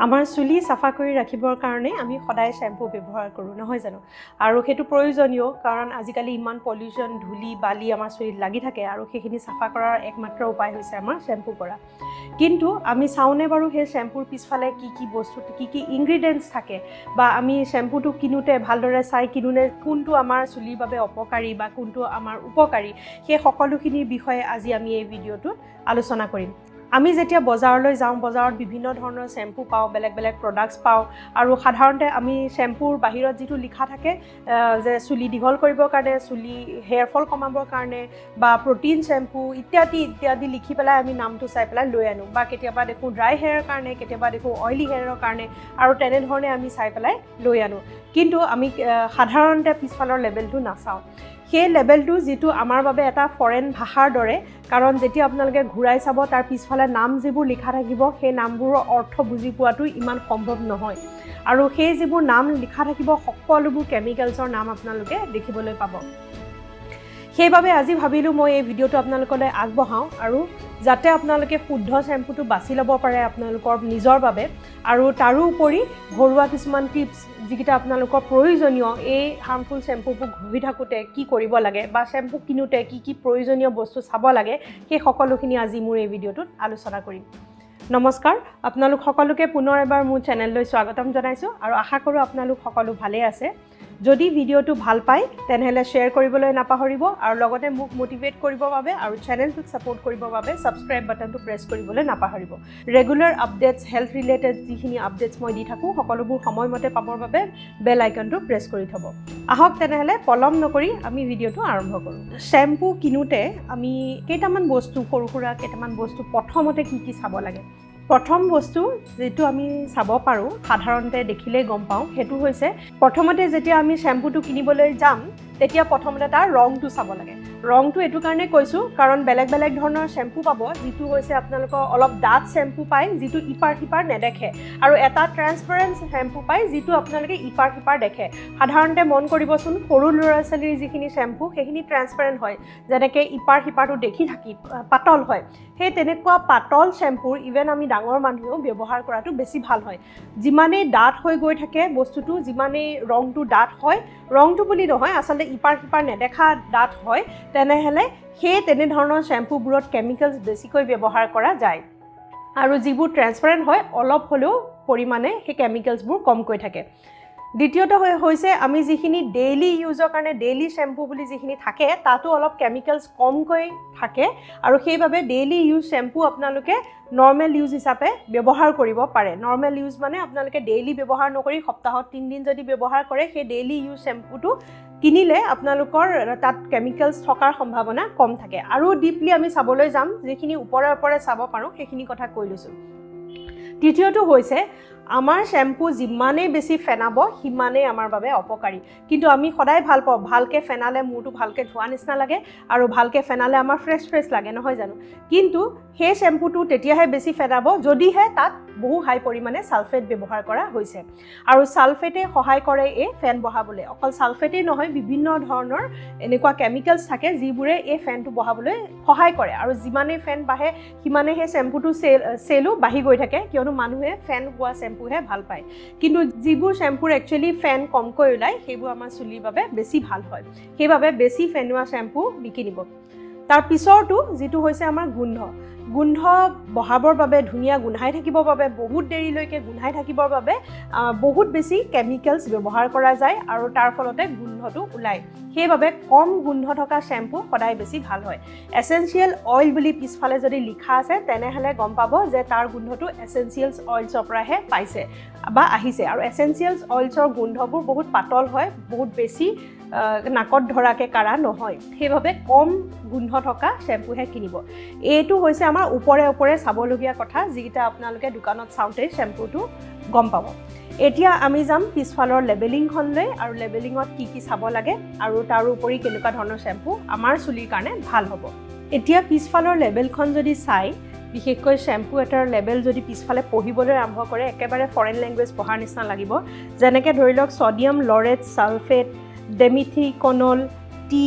আমাৰ চুলি চাফা কৰি ৰাখিবৰ কাৰণে আমি সদায় শ্যাম্পু ব্যৱহাৰ কৰোঁ নহয় জানো আৰু সেইটো প্ৰয়োজনীয় কাৰণ আজিকালি ইমান পলিউশ্যন ধূলি বালি আমাৰ চুলিত লাগি থাকে আৰু সেইখিনি চাফা কৰাৰ একমাত্ৰ উপায় হৈছে আমাৰ শ্যাম্পু কৰা কিন্তু আমি চাওঁনে বাৰু সেই শ্যাম্পুৰ পিছফালে কি বস্তু কি ইনগ্ৰিডিয়েণ্টছ থাকে বা আমি শ্যাম্পুটো কিনোতে ভালদৰে চাই কিনোনে কোনটো আমাৰ চুলিৰ বাবে অপকাৰী বা কোনটো আমাৰ উপকাৰী সেই সকলোখিনিৰ বিষয়ে আজি আমি এই ভিডিঅ'টোত আলোচনা কৰিম আমি যেতিয়া বজাৰলৈ যাওঁ বজাৰত বিভিন্ন ধৰণৰ শ্যাম্পু পাওঁ বেলেগ বেলেগ প্ৰডাক্টছ পাওঁ আৰু সাধাৰণতে আমি শ্যাম্পুৰ বাহিৰত যিটো লিখা থাকে যে চুলি দীঘল কৰিবৰ কাৰণে চুলি হেয়াৰ ফল কমাবৰ কাৰণে বা প্ৰটিন শ্যাম্পু ইত্যাদি লিখি পেলাই আমি নামটো চাই পেলাই লৈ আনো বা কেতিয়াবা দেখোঁ ড্ৰাই হেয়াৰৰ কাৰণে কেতিয়াবা দেখোঁ অইলি হেয়াৰৰ কাৰণে আৰু তেনেধৰণে আমি চাই পেলাই লৈ আনো কিন্তু আমি সাধাৰণতে পিছফালৰ লেবেলটো নাচাওঁ সেই লেবেলটো যিটো আমাৰ বাবে এটা ফৰেন ভাষাৰ দৰে কাৰণ যেতিয়া আপোনালোকে ঘূৰাই চাব তাৰ পিছফালে নাম যিবোৰ লিখা থাকিব সেই নামবোৰৰ অৰ্থ বুজি পোৱাটো ইমান সম্ভৱ নহয় আৰু সেই যিবোৰ নাম লিখা থাকিব সকলোবোৰ কেমিকেলছৰ নাম আপোনালোকে দেখিবলৈ পাব সেইবাবে আজি ভাবিলোঁ মই এই ভিডিঅ'টো আপোনালোকলৈ আগবঢ়াওঁ আৰু যাতে আপোনালোকে শুদ্ধ শ্যাম্পুটো বাছি ল'ব পাৰে আপোনালোকৰ নিজৰ বাবে আৰু তাৰোপৰি ঘৰুৱা কিছুমান টিপছ যিকেইটা আপোনালোকৰ প্ৰয়োজনীয় এই হাৰ্মফুল শ্যাম্পুবোৰ ঘঁহি থাকোঁতে কি কৰিব লাগে বা শ্যাম্পু কিনোতে কি প্ৰয়োজনীয় বস্তু চাব লাগে সেই সকলোখিনি আজি মোৰ এই ভিডিঅ'টোত আলোচনা কৰিম নমস্কাৰ আপোনালোক সকলোকে পুনৰ এবাৰ মোৰ চেনেললৈ স্বাগতম জনাইছোঁ আৰু আশা কৰোঁ আপোনালোক সকলো ভালে আছে যদি ভিডিঅ'টো ভাল পায় তেনেহলে শ্বেয়াৰ কৰিবলৈ নাপাহৰিব আৰু লগতে মোক মোটিভেট কৰিবৰ বাবে আৰু চেনেলটোক ছাপোৰ্ট কৰিবৰ বাবে সাবস্ক্ৰাইব বাটনটো প্ৰেছ কৰিবলৈ নাপাহৰিব ৰেগুলাৰ আপডেটছ হেল্থ ৰিলেটেড যিখিনি আপডেটছ মই দি থাকোঁ সকলোবোৰ সময়মতে পাবৰ বাবে বেল আইকনটো প্ৰেছ কৰি থ'ব আহক তেনেহলে পলম নকৰি আমি ভিডিঅ'টো আৰম্ভ কৰোঁ শ্যাম্পু কিনোতে আমি কেইটামান বস্তু সৰু সুৰা কেইটামান বস্তু প্ৰথমতে কি চাব লাগে প্ৰথম বস্তু যেটো আমি চাব পাৰোঁ সাধাৰণতে দেখিলে গম পাওঁ হেতু হৈছে প্ৰথমতে যেতিয়া আমি শ্যাম্পুটো কিনিবলৈ যাম তেতিয়া প্ৰথমতে তাৰ ৰংটো চাব লাগে ৰংটো এটো কাৰণে কৈছোঁ কাৰণ বেলেগ বেলেগ ধৰণৰ শ্যাম্পু পাব যিটো হৈছে আপোনালোকৰ অলপ ডাঠ শ্যাম্পু পায় যিটো ইপাৰ হিপাৰ নেদেখে আৰু এটা ট্ৰান্সপাৰেণ্ট শ্যাম্পু পায় যিটো আপোনালোকে ইপাৰ হিপাৰ দেখে সাধাৰণতে মন কৰিবচোন সৰু ল'ৰা ছোৱালীৰ যিখিনি শ্যাম্পু সেইখিনি ট্ৰান্সপাৰেণ্ট হয় যেনেকৈ ইপাৰ হিপাৰটো দেখি থাকি পাতল হয় সেই তেনেকুৱা পাতল শ্যাম্পুৰ ইভেন আমি ডাঙৰ মানুহেও ব্যৱহাৰ কৰাটো বেছি ভাল হয় যিমানেই ডাঠ হৈ গৈ থাকে বস্তুটো যিমানেই ৰংটো ডাঠ হয় ৰংটো বুলি নহয় আচলতে ইপাৰ হিপাৰ নেদেখা ডাঠ হয় তেনেহলে সেই তেনেধৰণৰ শ্যাম্পুবোৰত কেমিকেলছ বেছিকৈ ব্যৱহাৰ কৰা যায় আৰু যিবোৰ ট্ৰান্সপাৰেণ্ট হয় অলপ হ'লেও পৰিমাণে সেই কেমিকেলছবোৰ কমকৈ থাকে দ্বিতীয়ত হৈছে আমি যিখিনি ডেইলি ইউজৰ কাৰণে ডেইলি শ্যাম্পু বুলি যিখিনি থাকে তাতো অলপ কেমিকেলছ কমকৈ থাকে আৰু সেইবাবে ডেইলি ইউজ শ্যাম্পু আপোনালোকে নৰ্মেল ইউজ হিচাপে ব্যৱহাৰ কৰিব পাৰে নৰ্মেল ইউজ মানে আপোনালোকে ডেইলি ব্যৱহাৰ নকৰি সপ্তাহত 3 দিন যদি ব্যৱহাৰ কৰে সেই ডেইলি ইউজ শ্যাম্পুটো কিনিলে আপোনালোকৰ তাত কেমিকেলছ থকাৰ সম্ভাৱনা কম থাকে আৰু ডিপলি আমি চাবলৈ যাম যিখিনি ওপৰে চাব পাৰোঁ সেইখিনি কথা কৈ লৈছোঁ তৃতীয়টো হৈছে আমাৰ শ্যাম্পু যিমানেই বেছি ফেনাব সিমানেই আমাৰ বাবে অপকাৰী কিন্তু আমি সদায় ভাল পাওঁ ভালকৈ ফেনালে মূৰটো ভালকৈ ধোৱা নিচিনা লাগে আৰু ভালকৈ ফেনালে আমাৰ ফ্ৰেছ লাগে নহয় জানো কিন্তু সেই শ্যাম্পুটো তেতিয়াহে বেছি ফেনাব যদিহে তাত বহু হাই পৰিমাণে সালফেট ব্যৱহাৰ কৰা হৈছে আৰু সালফেটে সহায় কৰে এই ফেন বহাবলৈ অকল সালফেটেই নহয় বিভিন্ন ধৰণৰ এনেকুৱা কেমিকেলছ থাকে যিবোৰে এই ফেনটো বহাবলৈ সহায় কৰে আৰু যিমানেই ফেন বাঢ়ে সিমানে সেই শ্যাম্পুটো চেলো বাঢ়ি গৈ থাকে কিয়নো মানুহে ফেন হোৱা শ্যাম্পুহে ভাল পায় কিন্তু যিবোৰ শ্যাম্পুৰ একচুৱেলি ফেন কমকৈ ওলায় সেইবোৰ আমাৰ চুলিৰ বাবে বেছি ভাল হয় সেইবাবে বেছি ফেনোৱা শ্যাম্পু নিকিনিব তাৰ পিছৰটো যিটো হৈছে আমাৰ গোন্ধ বহাবৰ বাবে ধুনীয়া গোন্ধাই থাকিবৰ বাবে বহুত দেৰিলৈকে গোন্ধাই থাকিবৰ বাবে বহুত বেছি কেমিকেলছ ব্যৱহাৰ কৰা যায় আৰু তাৰ ফলতে গোন্ধটো ওলায় সেইবাবে কম গোন্ধ থকা শ্যাম্পু সদায় বেছি ভাল হয় এসেনশিয়েল অইল বুলি পিছফালে যদি লিখা আছে তেনেহলে গম পাব যে তাৰ গোন্ধটো এসেনশিয়েলছ অইলছৰ পৰাহে পাইছে বা আহিছে আৰু এসেনশিয়েলছ অইলছৰ গোন্ধবোৰ বহুত পাতল হয় বহুত বেছি নাকত ধৰাকে কাৰা নহয় সেইবাবে কম গোন্ধ থকা শ্যাম্পুহে কিনিব এইটো হৈছে আমাৰ ওপৰে চাবলগীয়া কথা যিটা আপোনালোকে দোকানত চাওঁতে শ্যাম্পুটো গম পাব এতিয়া আমি যাম পিছফালৰ লেবেলিংখনলৈ আৰু লেবেলিঙত কি চাব লাগে আৰু তাৰ উপৰি কেনেকুৱা ধৰণৰ শ্যাম্পু আমাৰ চুলিৰ কাৰণে ভাল হ'ব এতিয়া পিছফালৰ লেবেলখন যদি চাই বিশেষকৈ শ্যাম্পু এটাৰ লেবেল যদি পিছফালে পঢ়িবলৈ আৰম্ভ কৰে একেবাৰে ফৰেন লেংগুৱেজ পঢ়াৰ নিচিনা লাগিব যেনেকৈ ধৰি লওক ছডিয়াম লৰেট সালফেট ডেমিথিকনল টি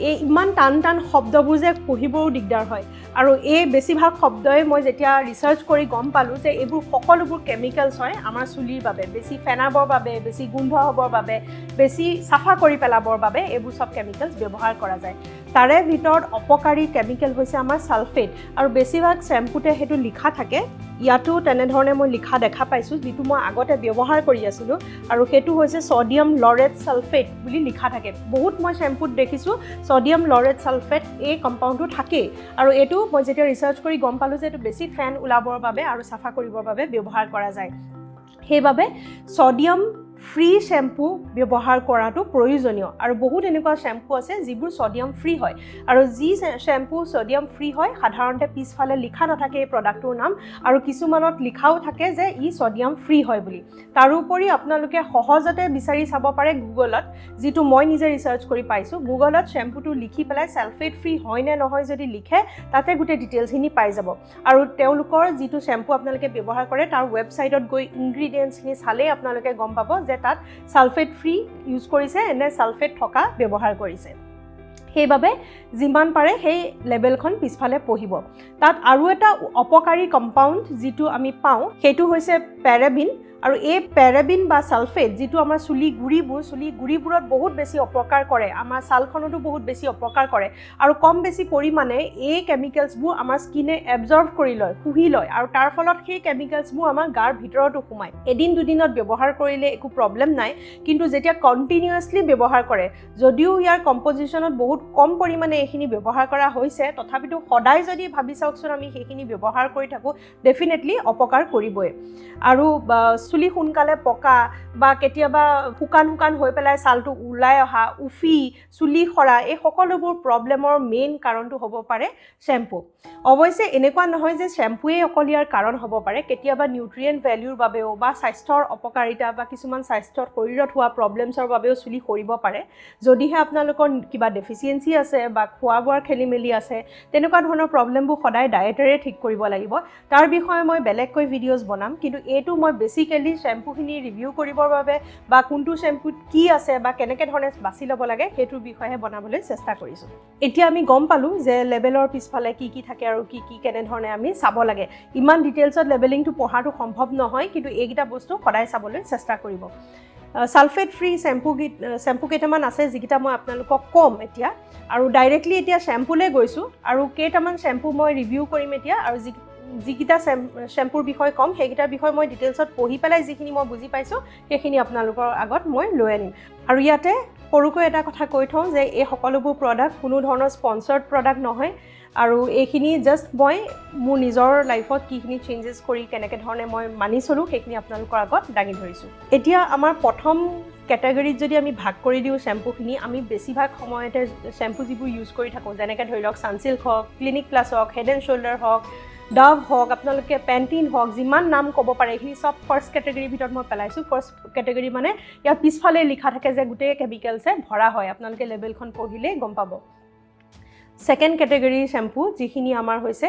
এই ইমান টান শব্দবোৰ যে পঢ়িবও দিগদাৰ হয় আৰু এই বেছিভাগ শব্দই মই যেতিয়া ৰিচাৰ্চ কৰি গম পালোঁ যে এইবোৰ সকলোবোৰ কেমিকেলছ হয় আমাৰ চুলিৰ বাবে, বেছি ফেনাবৰ বাবে, বেছি গোন্ধ হ'বৰ বাবে, বেছি চাফা কৰি পেলাবৰ বাবে এইবোৰ চব কেমিকেলছ ব্যৱহাৰ কৰা যায়। তাৰে ভিতৰত অপকাৰী কেমিকেল হৈছে আমাৰ ছালফেট, আৰু বেছিভাগ শ্বেম্পুতে সেইটো লিখা থাকে। ইয়াতো তেনেধৰণে মই লিখা দেখা পাইছোঁ, যিটো মই আগতে ব্যৱহাৰ কৰি আছিলোঁ, আৰু সেইটো হৈছে ছ'ডিয়াম লৰেট ছালফেট বুলি লিখা থাকে। বহুত মই শ্বেম্পুত দেখিছোঁ ছ'ডিয়াম লৰেট ছালফেট এই কম্পাউণ্ডটো থাকেই, আৰু এইটো মই যেতিয়া ৰিচাৰ্চ কৰি গম পালোঁ যে এইটো বেছি ফেন ওলাবৰ বাবে আৰু চাফা কৰিবৰ বাবে ব্যৱহাৰ কৰা যায়। সেইবাবে ছ'ডিয়াম ফ্ৰী শ্বেম্পু ব্যৱহাৰ কৰাটো প্ৰয়োজনীয়, আৰু বহুত এনেকুৱা শ্বেম্পু আছে যিবোৰ ছ'ডিয়াম ফ্ৰী হয়, আৰু যি শ্বেম্পু ছ'ডিয়াম ফ্ৰী হয় সাধাৰণতে পিছফালে লিখা নাথাকে এই প্ৰডাক্টটোৰ নাম, আৰু কিছুমানত লিখাও থাকে যে ই ছ'ডিয়াম ফ্ৰী হয় বুলি। তাৰোপৰি আপোনালোকে সহজতে বিচাৰি চাব পাৰে গুগলত, যিটো মই নিজে ৰিচাৰ্চ কৰি পাইছোঁ। গুগলত শ্বেম্পুটো লিখি পেলাই ছালফেট ফ্ৰী হয় নে নহয় যদি লিখে, তাতে গোটেই ডিটেইলছখিনি পাই যাব। আৰু তেওঁলোকৰ যিটো শ্বেম্পু আপোনালোকে ব্যৱহাৰ কৰে তাৰ ৱেবছাইটত গৈ ইনগ্ৰিডিয়েণ্টছখিনি চালেই আপোনালোকে গম পাব যে তাত ছালফেট ফ্ৰী ইউজ কৰিছে নে ছালফেট থকা ব্যৱহাৰ কৰিছে। সেইবাবে যিমান পাৰে সেই লেবেলখন পিছফালে পঢ়িব। তাত আৰু এটা অপকাৰী কম্পাউণ্ড যিটো আমি পাওঁ সেইটো হৈছে পেৰাবিন, আৰু এই পেৰাবিন বা ছালফেট যিটো আমাৰ চুলি গুৰিবোৰত বহুত বেছি অপকাৰ কৰে, আমাৰ ছালখনতো বহুত বেছি অপকাৰ কৰে, আৰু কম বেছি পৰিমাণে এই কেমিকেলছবোৰ আমাৰ স্কিনে এবজৰ্ভ কৰি লয়, শুহি লয়, আৰু তাৰ ফলত সেই কেমিকেলছবোৰ আমাৰ গাৰ ভিতৰতো সোমায়। এদিন দুদিনত ব্যৱহাৰ কৰিলে একো প্ৰব্লেম নাই, কিন্তু যেতিয়া কণ্টিনিউৱাছলি ব্যৱহাৰ কৰে, যদিও ইয়াৰ কম্পজিশ্যনত বহুত কম পৰিমাণে এইখিনি ব্যৱহাৰ কৰা হৈছে, তথাপিতো সদায় যদি ভাবি চাওকচোন আমি সেইখিনি ব্যৱহাৰ কৰি থাকোঁ, ডেফিনেটলি অপকাৰ কৰিবই। আৰু চুলি সোনকালে পকা বা কেতিয়াবা শুকান হৈ পেলাই ছালটো ওলাই অহা, উফি, চুলি সৰা, এই সকলোবোৰ প্ৰব্লেমৰ মেইন কাৰণটো হ'ব পাৰে শ্বেম্পু। অৱশ্যে এনেকুৱা নহয় যে শ্বেম্পুৱেই অকল ইয়াৰ কাৰণ হ'ব পাৰে, কেতিয়াবা নিউট্ৰিয়েণ্ট ভেলিউৰ বাবেও বা স্বাস্থ্যৰ অপকাৰিতা বা কিছুমান স্বাস্থ্যত শৰীৰত হোৱা প্ৰব্লেমছৰ বাবেও চুলি সৰিব পাৰে। যদিহে আপোনালোকৰ কিবা ডেফিচিয়েঞ্চি আছে বা খোৱা বোৱাৰ খেলি মেলি আছে, তেনেকুৱা ধৰণৰ প্ৰব্লেমবোৰ সদায় ডায়েটেৰে ঠিক কৰিব লাগিব। তাৰ বিষয়ে মই বেলেগকৈ ভিডিঅ'জ বনাম, কিন্তু এইটো মই বেছিকেলি শ্বেম্পুখিনি ৰিভিউ কৰিবৰ বাবে বা কোনটো শ্বেম্পুত কি আছে বা কেনেকৈ ধৰণে বাছি ল'ব লাগে সেইটোৰ বিষয়েহে বনাবলৈ চেষ্টা কৰিছোঁ। এতিয়া আমি গম পালোঁ যে লেবেলৰ পিছফালে কি কি থাকে আৰু কি কেনেধৰণে আমি চাব লাগে। ইমান ডিটেইলছত লেবেলিংটো পঢ়াটো সম্ভৱ নহয়, কিন্তু এইকেইটা বস্তু সদায় চাবলৈ চেষ্টা কৰিব। ছালফেট ফ্ৰী শ্বেম্পু কেইটামান আছে যিকেইটা মই আপোনালোকক ক'ম এতিয়া, আৰু ডাইৰেক্টলি এতিয়া শ্বেম্পুলৈ গৈছোঁ, আৰু কেইটামান শ্বেম্পু মই ৰিভিউ কৰিম এতিয়া, আৰু যিকেইটা শ্বেম্পুৰ বিষয়ে ক'ম সেইকেইটাৰ বিষয়ে মই ডিটেইলছত পঢ়ি পেলাই যিখিনি মই বুজি পাইছোঁ সেইখিনি আপোনালোকৰ আগত মই লৈ আনিম। আৰু ইয়াতে সৰুকৈ এটা কথা কৈ থওঁ যে এই সকলোবোৰ প্ৰডাক্ট কোনো ধৰণৰ স্পনচাৰ্ড প্ৰডাক্ট নহয়, আৰু এইখিনি জাষ্ট মই মোৰ নিজৰ লাইফত কিখিনি চেঞ্জেছ কৰি কেনেকৈ ধৰণে মই মানি চলোঁ সেইখিনি আপোনালোকৰ আগত দাঙি ধৰিছোঁ। এতিয়া আমাৰ প্ৰথম কেটেগৰীত যদি আমি ভাগ কৰি দিওঁ শ্বেম্পুখিনি, আমি বেছিভাগ সময়তে শ্বেম্পু যিবোৰ ইউজ কৰি থাকোঁ, যেনেকৈ ধৰি লওক ছানচিল্ক হওক, ক্লিনিক প্লাছ হওক, হেড এণ্ড শ্ব'ল্ডাৰ হওক, ডাভ হওক, আপোনালোকে পেণ্টিন হওক, যিমান নাম ক'ব পাৰে এইখিনি চব ফাৰ্ষ্ট কেটেগৰীৰ ভিতৰত মই পেলাইছোঁ। ফাৰ্ষ্ট কেটেগৰী মানে ইয়াৰ পিছফালে লিখা থাকে যে গোটেই কেমিকেলছে ভৰা হয়, আপোনালোকে লেবেলখন পঢ়িলেই গম পাব। ছেকেণ্ড কেটেগৰীৰ শ্বেম্পু যিখিনি আমাৰ হৈছে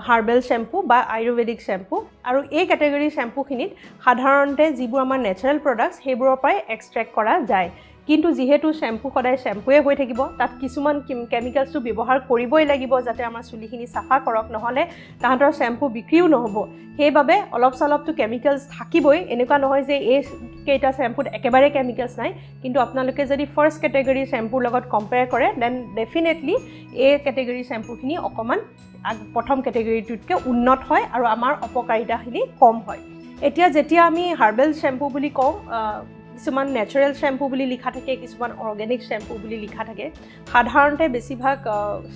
হাৰ্বেল শ্বেম্পু বা আয়ুৰ্বেদিক শ্বেম্পু, আৰু এই কেটেগৰীৰ শ্বেম্পুখিনিত সাধাৰণতে যিবোৰ আমাৰ নেচাৰেল প্ৰডাক্টছ সেইবোৰৰ পৰাই এক্সট্ৰেক্ট কৰা যায়। কিন্তু যিহেতু শ্বেম্পু সদায় শ্বেম্পুৱে হৈ থাকিব, তাত কিছুমান কেমিকেলছটো ব্যৱহাৰ কৰিবই লাগিব যাতে আমাৰ চুলিখিনি চাফা কৰক, নহ'লে তাহাঁতৰ শ্বেম্পু বিক্ৰীও নহ'ব। সেইবাবে অলপ চলপটো কেমিকেলছ থাকিবই, এনেকুৱা নহয় যে এই কেইটা শ্বেম্পুত একেবাৰে কেমিকেলছ নাই, কিন্তু আপোনালোকে যদি ফাৰ্ষ্ট কেটেগৰীৰ শ্বেম্পুৰ লগত কম্পেয়াৰ কৰে দেন ডেফিনেটলি এই কেটেগৰীৰ শ্বেম্পুখিনি অকণমান প্ৰথম কেটেগৰীটোতকৈ উন্নত হয় আৰু আমাৰ অপকাৰিতাখিনি কম হয়। এতিয়া যেতিয়া আমি হাৰ্বেল শ্বেম্পু বুলি কওঁ, কিছুমান নেচাৰেল শ্বেম্পু বুলি লিখা থাকে, কিছুমান অৰ্গেনিক শ্বেম্পু বুলি লিখা থাকে। সাধাৰণতে বেছিভাগ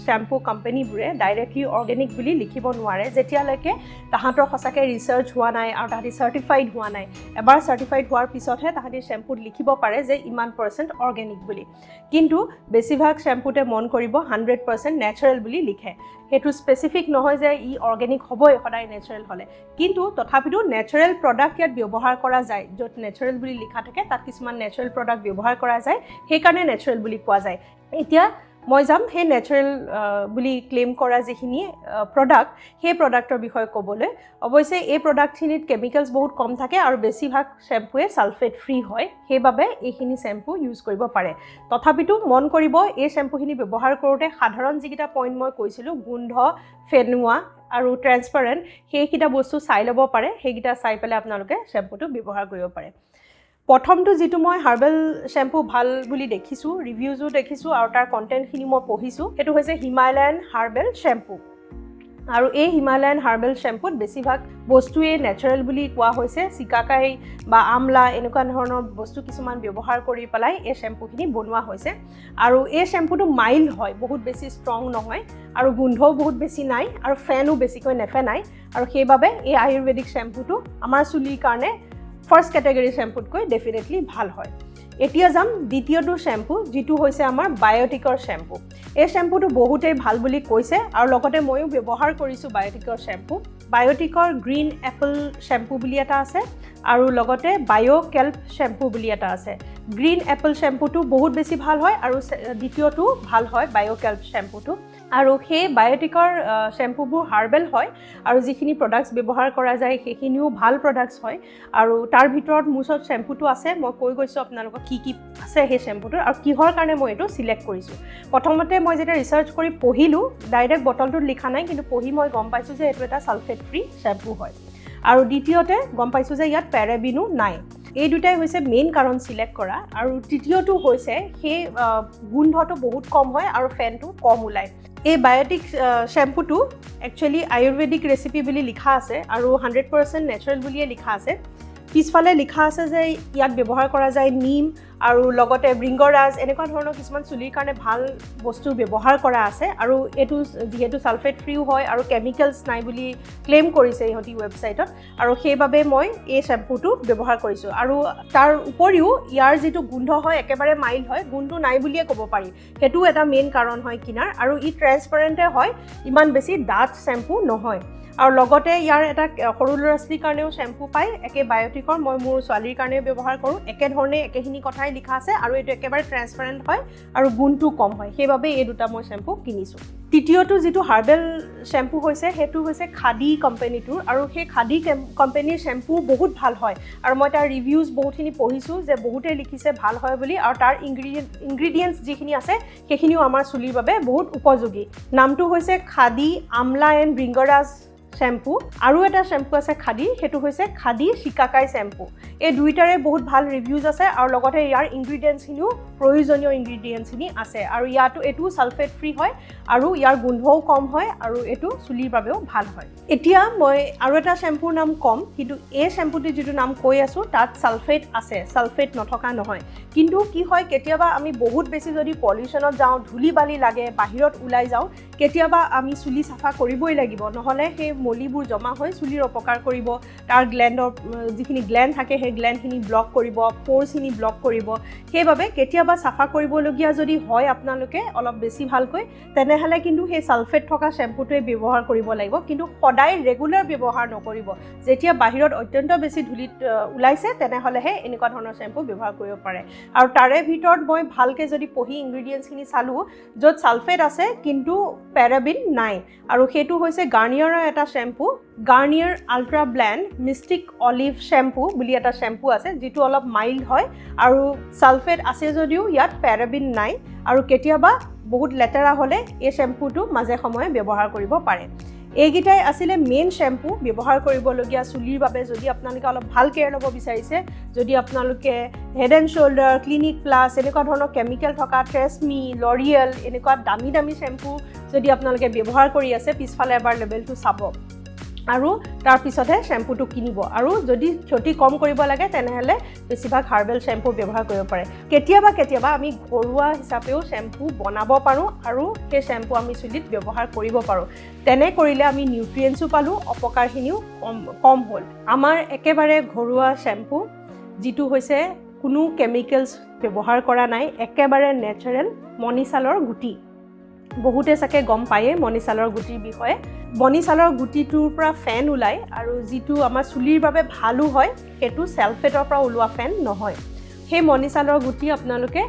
শ্বেম্পু কোম্পানীবোৰে ডাইৰেক্টলি অৰ্গেনিক বুলি লিখিব নোৱাৰে যেতিয়ালৈকে তাহাঁতৰ সঁচাকৈ ৰিচাৰ্চ হোৱা নাই আৰু তাহাঁতি চাৰ্টিফাইড হোৱা নাই। এবাৰ চাৰ্টিফাইড হোৱাৰ পিছতহে তাহাঁতি শ্বেম্পুত লিখিব পাৰে যে ইমান % অৰ্গেনিক বুলি। কিন্তু বেছিভাগ শ্বেম্পুতে মন কৰিব 100% নেচাৰেল বুলি লিখে। সেইটো স্পেচিফিক নহয় যে ই অৰ্গেনিক হ'বই সদায় নেচাৰেল হ'লে, কিন্তু তথাপিতো নেচাৰেল প্ৰডাক্ট ইয়াত ব্যৱহাৰ কৰা যায়। য'ত নেচাৰেল বুলি লিখা থাকে তাত কিছুমান নেচাৰেল প্ৰডাক্ট ব্যৱহাৰ কৰা যায়, সেইকাৰণে নেচাৰেল বুলি কোৱা যায়। এতিয়া মই যাম সেই নেচাৰেল বুলি ক্লেইম কৰা যিখিনি প্ৰডাক্ট সেই প্ৰডাক্টৰ বিষয়ে ক'বলৈ অৱশ্যে এই প্ৰডাক্টখিনিত কেমিকেলছ বহুত কম থাকে আৰু বেছিভাগ শ্বেম্পুৱে ছালফেট ফ্ৰী হয় সেইবাবে এইখিনি শ্বেম্পু ইউজ কৰিব পাৰে তথাপিতো মন কৰিব এই শ্বেম্পুখিনি ব্যৱহাৰ কৰোঁতে সাধাৰণ যিকেইটা পইণ্ট মই কৈছিলোঁ গোন্ধ ফেনুৱা আৰু ট্ৰেন্সপাৰেণ্ট সেইকেইটা বস্তু চাই ল'ব পাৰে সেইকেইটা চাই পেলাই আপোনালোকে শ্বেম্পুটো ব্যৱহাৰ কৰিব পাৰে প্ৰথমটো যিটো মই হাৰ্বেল শ্বেম্পু ভাল বুলি দেখিছোঁ ৰিভিউজো দেখিছোঁ আৰু তাৰ কণ্টেণ্টখিনি মই পঢ়িছোঁ সেইটো হৈছে হিমালয়ান হাৰ্বেল শ্বেম্পু আৰু এই হিমালয়ান হাৰ্বেল শ্বেম্পুত বেছিভাগ বস্তুৱে নেচাৰেল বুলি কোৱা হৈছে চিকাকাই বা আমলা এনেকুৱা ধৰণৰ বস্তু কিছুমান ব্যৱহাৰ কৰি পেলাই এই শ্বেম্পুখিনি বনোৱা হৈছে আৰু এই শ্বেম্পুটো মাইল্ড হয় বহুত বেছি ষ্ট্ৰং নহয় আৰু গোন্ধও বহুত বেছি নাই আৰু ফেনো বেছিকৈ নেফেনাই আৰু সেইবাবে এই আয়ুৰ্বেদিক শ্বেম্পুটো আমাৰ চুলিৰ কাৰণে ফাৰ্ষ্ট কেটেগৰী শ্বেম্পুতকৈ ডেফিনেটলি ভাল হয় এতিয়া যাম দ্বিতীয়টো শ্বেম্পু যিটো হৈছে আমাৰ বায়'টিকৰ শ্বেম্পু এই শ্বেম্পুটো বহুতেই ভাল বুলি কৈছে আৰু লগতে ময়ো ব্যৱহাৰ কৰিছোঁ বায়'টিকৰ শ্বেম্পু বায়'টিকৰ গ্ৰীণ এপল শ্বেম্পু বুলি এটা আছে আৰু লগতে বায়'কেল্প শ্বেম্পু বুলি এটা আছে গ্ৰীণ এপল শ্বেম্পুটো বহুত বেছি ভাল হয় আৰু দ্বিতীয়টো ভাল হয় বায়'কেল্প শ্বেম্পুটো আৰু সেই বায়'টিকৰ শ্বেম্পুবোৰ হাৰ্বেল হয় আৰু যিখিনি প্ৰডাক্টছ ব্যৱহাৰ কৰা যায় সেইখিনিও ভাল প্ৰডাক্টছ হয় আৰু তাৰ ভিতৰত মোৰ ওচৰত শ্বেম্পুটো আছে মই কৈ গৈছোঁ আপোনালোকক কি আছে সেই শ্বেম্পুটোৰ আৰু কিহৰ কাৰণে মই এইটো চিলেক্ট কৰিছোঁ প্ৰথমতে মই যেতিয়া ৰিচাৰ্চ কৰি পঢ়িলোঁ ডাইৰেক্ট বটলটোত লিখা নাই কিন্তু পঢ়ি মই গম পাইছোঁ যে এইটো এটা ছালফেট ফ্ৰী শ্বেম্পু হয় আৰু দ্বিতীয়তে গম পাইছোঁ যে ইয়াত পেৰাবিনো নাই এই দুটাই হৈছে মেইন কাৰণ চিলেক্ট কৰা আৰু তৃতীয়টো হৈছে সেই গোন্ধটো বহুত কম হয় আৰু ফেনটো কম ওলায় এই বায়'টিক শ্বেম্পুটো একচুৱেলি আয়ুৰ্বেদিক ৰেচিপি বুলি লিখা আছে আৰু 100% নেচাৰেল বুলিয়ে লিখা আছে পিছফালে লিখা আছে যে ইয়াত ব্যৱহাৰ কৰা যায় নিম আৰু লগতে বৃংগৰাজ এনেকুৱা ধৰণৰ কিছুমান চুলিৰ কাৰণে ভাল বস্তু ব্যৱহাৰ কৰা আছে আৰু এইটো যিহেতু ছালফেট ফ্ৰীও হয় আৰু কেমিকেলছ নাই বুলি ক্লেইম কৰিছে ইহঁতি ৱেবছাইটত আৰু সেইবাবে মই এই শ্বেম্পুটো ব্যৱহাৰ কৰিছোঁ আৰু তাৰ উপৰিও ইয়াৰ যিটো গোন্ধ হয় একেবাৰে মাইল্ড হয় গোন্ধটো নাই বুলিয়ে ক'ব পাৰি সেইটো এটা মেইন কাৰণ হয় কিনাৰ আৰু ই ট্ৰেন্সপাৰেণ্টে হয় ইমান বেছি ডাঠ শ্বেম্পু নহয় আৰু লগতে ইয়াৰ এটা সৰু ল'ৰা ছোৱালীৰ কাৰণেও শ্বেম্পু পায় একে বায়'টিকৰ মই মোৰ ছোৱালীৰ কাৰণেও ব্যৱহাৰ কৰোঁ একেধৰণে একেখিনি কথাই লিখা আছে আৰু এইটো একেবাৰে ট্ৰেন্সপাৰেণ্ট হয় আৰু গুণটো কম হয় সেইবাবে এই দুটা মই শ্বেম্পু কিনিছোঁ তৃতীয়টো যিটো হাৰ্বেল শ্বেম্পু হৈছে সেইটো হৈছে খাদী কোম্পানীটোৰ আৰু সেই খাদী কোম্পানীৰ শ্বেম্পু বহুত ভাল হয় আৰু মই তাৰ ৰিভিউজ বহুতখিনি পঢ়িছোঁ যে বহুতেই লিখিছে ভাল হয় বুলি আৰু তাৰ ইনগ্ৰিডিয়েণ্টছ যিখিনি আছে সেইখিনিও আমাৰ চুলিৰ বাবে বহুত উপযোগী নামটো হৈছে খাদী আমলা এণ্ড বৃংগৰাজ শ্বেম্পু আৰু এটা শ্বেম্পু আছে খাদী সেইটো হৈছে খাদী চিকাকাই শ্বেম্পু এই দুইটাৰে বহুত ভাল ৰিভিউজ আছে আৰু লগতে ইয়াৰ ইনগ্ৰিডিয়েণ্টছখিনিও প্ৰয়োজনীয় ইনগ্ৰিডিয়েণ্টছখিনি আছে আৰু এইটো ছালফেট ফ্ৰী হয় আৰু ইয়াৰ গোন্ধও কম হয় আৰু এইটো চুলিৰ বাবেও ভাল হয় এতিয়া মই আৰু এটা শ্বেম্পুৰ নাম কম কিন্তু এই শ্বেম্পুটো যিটো নাম কৈ আছোঁ তাত ছালফেট আছে ছালফেট নথকা নহয় কিন্তু কি হয় কেতিয়াবা আমি বহুত বেছি যদি পলিউশ্যনত যাওঁ ধূলি বালি লাগে বাহিৰত ওলাই যাওঁ কেতিয়াবা আমি চুলি চাফা কৰিবই লাগিব নহ'লে সেই মলিবোৰ জমা হৈ চুলিৰ অপকাৰ কৰিব তাৰ গ্লেণ্ডৰ যিখিনি গ্লেণ্ড থাকে সেই গ্লেণ্ডখিনি ব্লক কৰিব প'ৰ্ছখিনি ব্লক কৰিব সেইবাবে কেতিয়াবা চাফা কৰিবলগীয়া যদি হয় আপোনালোকে অলপ বেছি ভালকৈ তেনেহ'লে কিন্তু সেই ছালফেট থকা শ্বেম্পুটোৱে ব্যৱহাৰ কৰিব লাগিব কিন্তু সদায় ৰেগুলাৰ ব্যৱহাৰ নকৰিব যেতিয়া বাহিৰত অত্যন্ত বেছি ধূলিত ওলাইছে তেনেহ'লেহে এনেকুৱা ধৰণৰ শ্বেম্পু ব্যৱহাৰ কৰিব পাৰে আৰু তাৰে ভিতৰত মই ভালকৈ যদি পঢ়ি ইনগ্ৰিডিয়েণ্টছখিনি চালোঁ য'ত ছালফেট আছে কিন্তু পেৰাবিন নাই আৰু সেইটো হৈছে গাৰ্নিয়াৰৰ এটা shampoo Garnier ultra blend mystic olive shampoo বুলি এটা শ্বেম্পু আছে যিটো অলপ মাইল্ড হয় আৰু ছালফেট আছে যদিও ইয়াত পেৰাবিন নাই আৰু কেতিয়াবা বহুত লেতেৰা হ'লে এই শ্বেম্পুটো মাজে সময়ে ব্যৱহাৰ কৰিব পাৰে এইকেইটাই আছিলে মেইন শ্বেম্পু ব্যৱহাৰ কৰিবলগীয়া চুলিৰ বাবে যদি আপোনালোকে অলপ ভাল কেয়াৰ ল'ব বিচাৰিছে যদি আপোনালোকে head and soldier clinic plus এনেকুৱা ধৰণৰ কেমিকেল থকা ট্ৰেছমি লৰিয়েল এনেকুৱা দামী দামী শ্বেম্পু যদি আপোনালোকে ব্যৱহাৰ কৰি আছে পিছফালে এবাৰ লেবেলটো চাব আৰু তাৰপিছতহে শ্বেম্পুটো কিনিব আৰু যদি ক্ষতি কম কৰিব লাগে তেনেহ'লে বেছিভাগ হাৰ্বেল শ্বেম্পু ব্যৱহাৰ কৰিব পাৰে কেতিয়াবা আমি ঘৰুৱা হিচাপেও শ্বেম্পু বনাব পাৰোঁ আৰু সেই শ্বেম্পু আমি চুলিত ব্যৱহাৰ কৰিব পাৰোঁ তেনে কৰিলে আমি নিউট্ৰিয়েণ্টছো পালোঁ অপকাৰখিনিও কম হ'ল আমাৰ একেবাৰে ঘৰুৱা শ্বেম্পু যিটো হৈছে কোনো কেমিকেলছ ব্যৱহাৰ কৰা নাই একেবাৰে নেচাৰেল মণি ছালৰ গুটি বহুতে চাগে গম পায়ে মণি ছালৰ গুটিৰ বিষয়ে মণি ছালৰ গুটিটোৰ পৰা ফেন ওলায় আৰু যিটো আমাৰ চুলিৰ বাবে ভালো হয় সেইটো ছালফেটৰ পৰা ওলোৱা ফেন নহয় সেই মণি চালৰ গুটি আপোনালোকে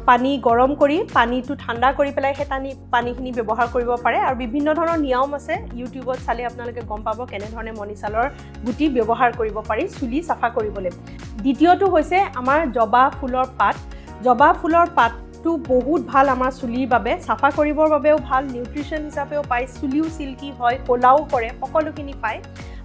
পানী গৰম কৰি পানীটো ঠাণ্ডা কৰি পেলাই সেই পানীখিনি ব্যৱহাৰ কৰিব পাৰে আৰু বিভিন্ন ধৰণৰ নিয়ম আছে ইউটিউবত চালে আপোনালোকে গম পাব কেনেধৰণে মণি চালৰ গুটি ব্যৱহাৰ কৰিব পাৰি চুলি চাফা কৰিবলৈ দ্বিতীয়টো হৈছে আমাৰ জবা ফুলৰ পাত জবা ফুলৰ পাতটো বহুত ভাল আমাৰ চুলিৰ বাবে চাফা কৰিবৰ বাবেও ভাল নিউট্ৰিশ্যন হিচাপেও পায় চুলিও চিল্কি হয় ক'লাও কৰে সকলোখিনি পায়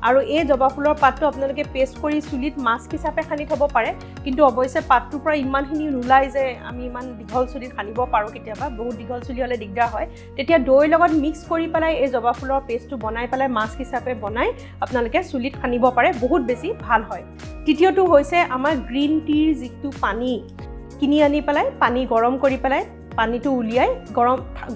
আৰু এই জবা ফুলৰ পাতটো আপোনালোকে পেষ্ট কৰি চুলিত মাস্ক হিচাপে সানি থ'ব পাৰে কিন্তু অৱশ্যে পাতটোৰ পৰা ইমানখিনি নোলায় যে আমি ইমান দীঘল চুলিত সানিব পাৰোঁ কেতিয়াবা বহুত দীঘল চুলি হ'লে দিগদাৰ হয় তেতিয়া দৈৰ লগত মিক্স কৰি পেলাই এই জবা ফুলৰ পেষ্টটো বনাই পেলাই মাস্ক হিচাপে বনাই আপোনালোকে চুলিত সানিব পাৰে বহুত বেছি ভাল হয় তৃতীয়টো হৈছে আমাৰ গ্ৰীণ টিৰ যিটো পানী কিনি আনি পেলাই পানী গৰম কৰি পেলাই পানীটো উলিয়াই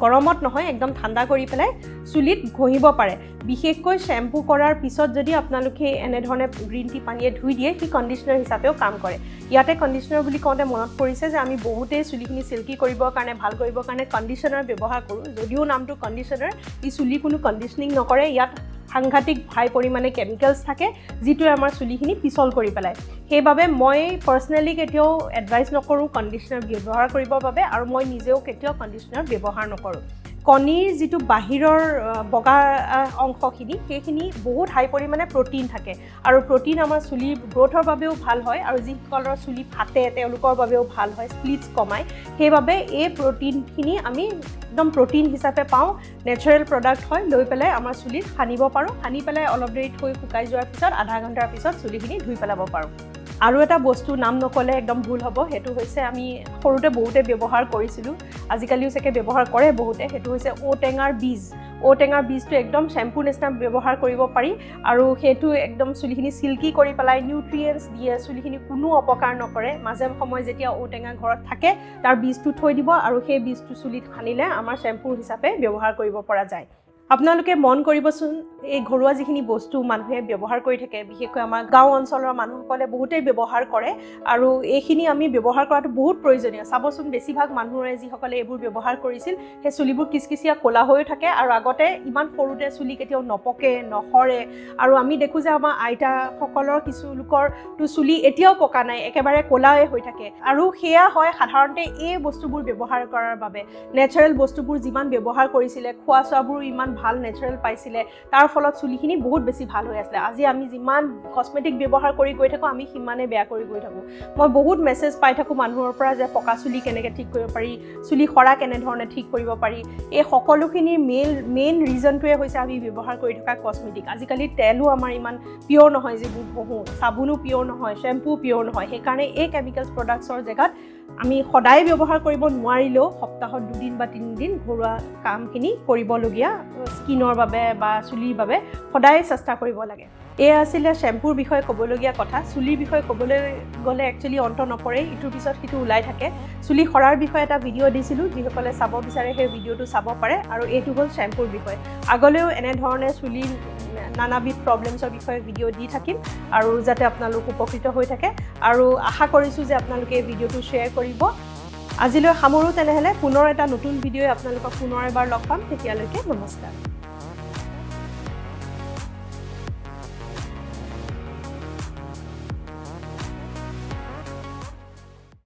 গৰমত নহয় একদম ঠাণ্ডা কৰি পেলাই চুলিত ঘঁহিব পাৰে বিশেষকৈ শ্যাম্পু কৰাৰ পিছত যদি আপোনালোকে এনেধৰণে গ্ৰীণ টি পানীয়ে ধুই দিয়ে সি কণ্ডিশ্যনাৰ হিচাপেও কাম কৰে ইয়াতে কণ্ডিশ্যনাৰ বুলি কওঁতে মনত পৰিছে যে আমি বহুতেই চুলিখিনি চিল্কি কৰিবৰ কাৰণে ভাল কৰিবৰ কাৰণে কণ্ডিশ্যনাৰ ব্যৱহাৰ কৰোঁ যদিও নামটো কণ্ডিশ্যনাৰ ই চুলি কোনো কণ্ডিশ্যনিং নকৰে ইয়াত সাংঘাতিক হাই পৰিমাণে কেমিকেলছ থাকে যিটোৱে আমাৰ চুলিখিনি পিছল কৰি পেলায় সেইবাবে মই পাৰ্চনেলি কেতিয়াও এডভাইচ নকৰোঁ কণ্ডিশ্যনাৰ ব্যৱহাৰ কৰিবৰ বাবে আৰু মই নিজেও কেতিয়াও কণ্ডিশ্যনাৰ ব্যৱহাৰ নকৰোঁ কণীৰ যিটো বাহিৰৰ বগা অংশখিনি সেইখিনি বহুত হাই পৰিমাণে প্ৰ'টিন থাকে আৰু প্ৰ'টিন আমাৰ চুলিৰ গ্ৰ'থৰ বাবেও ভাল হয় আৰু যিসকলৰ চুলি ফাটে তেওঁলোকৰ বাবেও ভাল হয় স্প্লিটছ কমায় সেইবাবে এই প্ৰ'টিনখিনি আমি একদম প্ৰ'টিন হিচাপে পাওঁ নেচাৰেল প্ৰডাক্ট হয় লৈ পেলাই আমাৰ চুলিত সানিব পাৰোঁ সানি পেলাই অলপ দেৰি থৈ শুকাই যোৱাৰ পিছত আধা ঘণ্টাৰ পিছত চুলিখিনি ধুই পেলাব পাৰোঁ আৰু এটা বস্তু নাম নকলে একদম ভুল হ'ব সেইটো হৈছে আমি সৰুতে বহুতে ব্যৱহাৰ কৰিছিলোঁ আজিকালিও চাগে ব্যৱহাৰ কৰে বহুতে সেইটো হৈছে ঔটেঙাৰ বীজটো একদম শ্যাম্পুৰ নিচিনা ব্যৱহাৰ কৰিব পাৰি আৰু সেইটো একদম চুলিখিনি চিল্কি কৰি পেলাই নিউট্ৰিয়েণ্টছ দিয়ে চুলিখিনি কোনো অপকাৰ নকৰে মাজে সময় যেতিয়া ঔটেঙা ঘৰত থাকে তাৰ বীজটো থৈ দিব আৰু সেই বীজটো চুলিত সানিলে আমাৰ শ্যাম্পুৰ হিচাপে ব্যৱহাৰ কৰিব পৰা যায় আপোনালোকে মন কৰিবচোন এই ঘৰুৱা যিখিনি বস্তু মানুহে ব্যৱহাৰ কৰি থাকে বিশেষকৈ আমাৰ গাঁও অঞ্চলৰ মানুহসকলে বহুতেই ব্যৱহাৰ কৰে আৰু এইখিনি আমি ব্যৱহাৰ কৰাটো বহুত প্ৰয়োজনীয় চাবচোন বেছিভাগ মানুহৰে যিসকলে এইবোৰ ব্যৱহাৰ কৰিছিল সেই চুলিবোৰ কিচকিচিয়া ক'লা হৈ থাকে আৰু আগতে ইমান সৰুতে চুলি কেতিয়াও নপকে নসৰে আৰু আমি দেখোঁ যে আমাৰ আইতাসকলৰ কিছু লোকৰটো চুলি এতিয়াও পকা নাই একেবাৰে ক'লাই হৈ থাকে আৰু সেয়া হয় সাধাৰণতে এই বস্তুবোৰ ব্যৱহাৰ কৰাৰ বাবে নেচাৰেল বস্তুবোৰ যিমান ব্যৱহাৰ কৰিছিলে খোৱা চোৱাবোৰ ইমান ভাল নেচাৰেল পাইছিলে তাৰ ফলত চুলিখিনি বহুত বেছি ভাল হৈ আছিলে আজি আমি যিমান কসমেটিক ব্যৱহাৰ কৰি গৈ থাকোঁ আমি সিমানে বেয়া কৰি গৈ থাকোঁ মই বহুত মেছেজ পাই থাকোঁ মানুহৰ পৰা যে পকা চুলি কেনেকৈ ঠিক কৰিব পাৰি চুলি সৰা কেনেধৰণে ঠিক কৰিব পাৰি এই সকলোখিনিৰ মেইন ৰিজনটোৱে হৈছে আমি ব্যৱহাৰ কৰি থকা কসমেটিক আজিকালি তেলো আমাৰ ইমান পিয়ৰ নহয় যিবোৰ ঘঁহোঁ চাবোনো পিয়ৰ নহয় শ্বেম্পু পিয়ৰ নহয় সেইকাৰণে এই কেমিকেলছ প্ৰডাক্টছৰ জেগাত আমি সদায় ব্যৱহাৰ কৰিব নোৱাৰিলেও সপ্তাহত 2 দিন বা 3 দিন ঘৰুৱা কামখিনি কৰিবলগীয়া স্কিনৰ বাবে বা চুলিৰ বাবে সদায় চেষ্টা কৰিব লাগে এয়া আছিলে শ্যাম্পুৰ বিষয়ে ক'বলগীয়া কথা চুলিৰ বিষয়ে ক'বলৈ গ'লে একচুৱেলি অন্ত নপৰে ইটোৰ পিছত সিটো ওলাই থাকে চুলি সৰাৰ বিষয়ে এটা ভিডিঅ' দিছিলোঁ যিসকলে চাব বিচাৰে সেই ভিডিঅ'টো চাব পাৰে আৰু এইটো হ'ল শ্যাম্পুৰ বিষয়ে আগলৈও এনেধৰণে চুলিৰ নানাবিধ প্ৰব্লেমছৰ বিষয়ে ভিডিঅ' দি থাকিম আৰু যাতে আপোনালোক উপকৃত হৈ থাকে আৰু আশা কৰিছোঁ যে আপোনালোকে এই ভিডিঅ'টো শ্বেয়াৰ কৰিব আজিলৈ সামৰোঁ তেনেহ'লে পুনৰ এটা নতুন ভিডিঅ'ই আপোনালোকক পুনৰ এবাৰ লগ পাম তেতিয়ালৈকে নমস্কাৰ